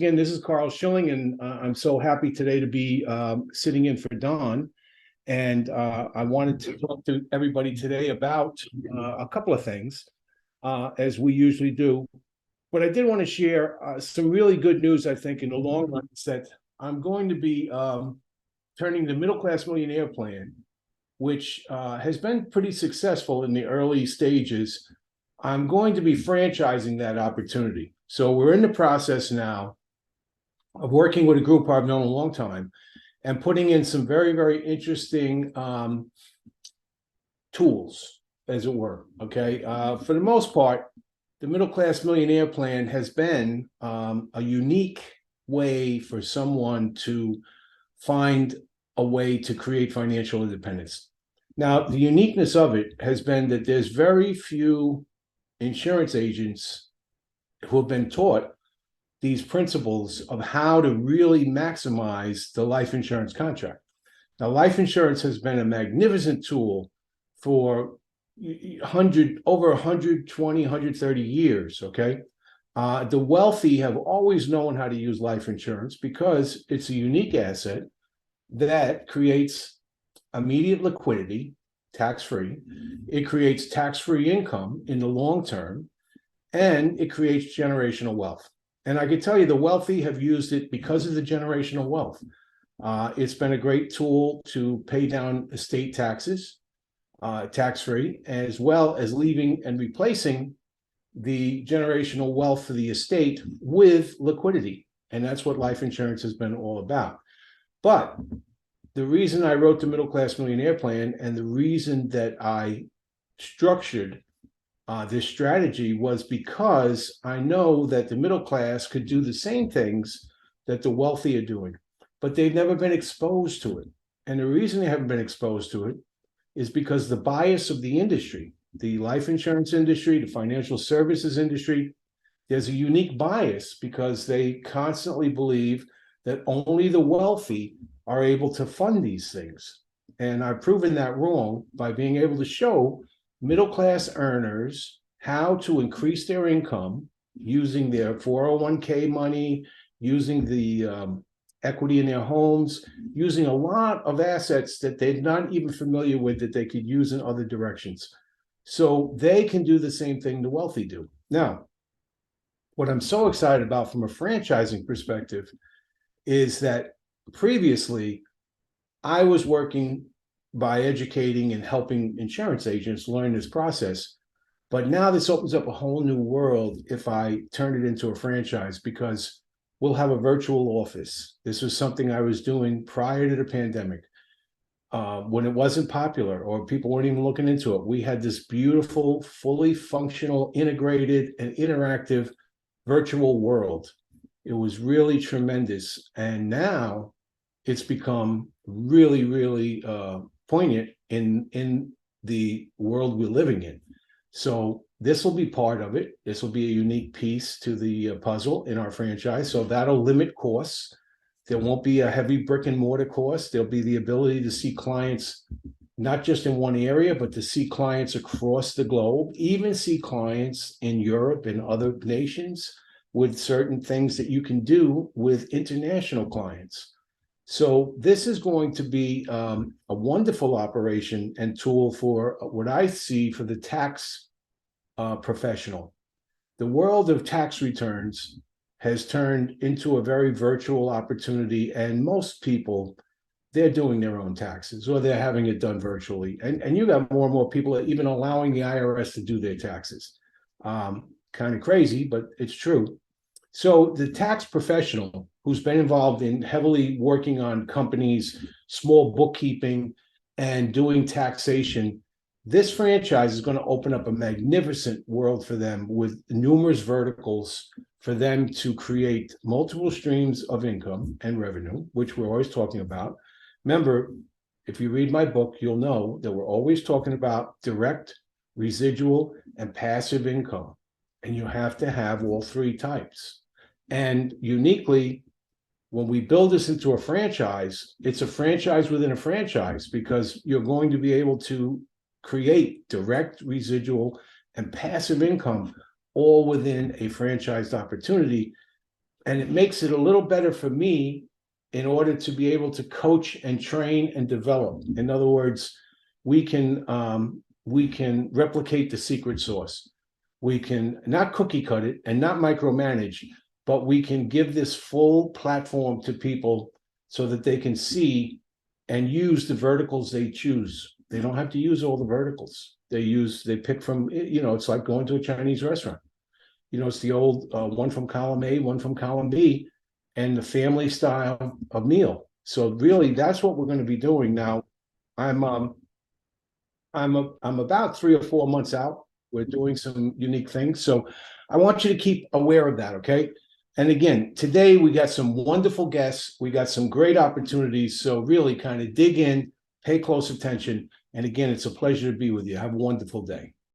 Again, this is Karl Schilling, and I'm so happy today to be sitting in for Don. And I wanted to talk to everybody today about a couple of things, as we usually do. But I did want to share some really good news, I think, in the long run, is that I'm going to be turning the Middle Class Millionaire plan, which has been pretty successful in the early stages. I'm going to be franchising that opportunity. So we're in the process now of working with a group I've known a long time and putting in some very, very interesting tools, as it were. Okay. For the most part, the Middle Class Millionaire plan has been a unique way for someone to find a way to create financial independence. Now, the uniqueness of it has been that there's very few insurance agents who have been taught these principles of how to really maximize the life insurance contract. Now, life insurance has been a magnificent tool for over 120, 130 years, okay? The wealthy have always known how to use life insurance because it's a unique asset that creates immediate liquidity, tax-free. It creates tax-free income in the long term, and it creates generational wealth. And I can tell you the wealthy have used it because of the generational wealth. It's been a great tool to pay down estate taxes, tax-free, as well as leaving and replacing the generational wealth for the estate with liquidity. And that's what life insurance has been all about. But the reason I wrote the Middle Class Millionaire plan and the reason that I structured this strategy was because I know that the middle class could do the same things that the wealthy are doing, but they've never been exposed to it. And the reason they haven't been exposed to it is because the bias of the industry, the life insurance industry, the financial services industry, there's a unique bias because they constantly believe that only the wealthy are able to fund these things. And I've proven that wrong by being able to show middle-class earners how to increase their income using their 401k money, using the equity in their homes, using a lot of assets that they're not even familiar with that they could use in other directions. So they can do the same thing the wealthy do. Now, what I'm so excited about from a franchising perspective is that previously I was working by educating and helping insurance agents learn this process. But now this opens up a whole new world if I turn it into a franchise, because we'll have a virtual office. This was something I was doing prior to the pandemic, when it wasn't popular or people weren't even looking into it. We had this beautiful, fully functional, integrated, and interactive virtual world. It was really tremendous. And now it's become really, really poignant in the world we're living in. So this will be part of it. This will be a unique piece to the puzzle in our franchise. So that'll limit costs. There won't be a heavy brick and mortar cost. There'll be the ability to see clients, not just in one area, but to see clients across the globe, even see clients in Europe and other nations with certain things that you can do with international clients. So this is going to be a wonderful operation and tool for what I see for the tax professional. The world of tax returns has turned into a very virtual opportunity, and most people, they're doing their own taxes or they're having it done virtually. And you got more and more people that even allowing the IRS to do their taxes. Kind of crazy, but it's true. So the tax professional who's been involved in heavily working on companies, small bookkeeping, and doing taxation, this franchise is going to open up a magnificent world for them with numerous verticals for them to create multiple streams of income and revenue, which we're always talking about. Remember, if you read my book, you'll know that we're always talking about direct, residual, and passive income. And you have to have all three types. And uniquely, when we build this into a franchise, it's a franchise within a franchise, because you're going to be able to create direct, residual, and passive income all within a franchised opportunity. And it makes it a little better for me in order to be able to coach and train and develop. In other words, we can replicate the secret sauce. We can not cookie cut it and not micromanage, but we can give this full platform to people so that they can see and use the verticals they choose. They don't have to use all the verticals. They pick from, it's like going to a Chinese restaurant. It's the old one from column A, one from column B, and the family style of meal. So really, that's what we're going to be doing now. I'm about 3 or 4 months out. We're doing some unique things, so I want you to keep aware of that. Okay. And again, today we got some wonderful guests. We got some great opportunities. So really, kind of dig in, pay close attention. And again, it's a pleasure to be with you. Have a wonderful day.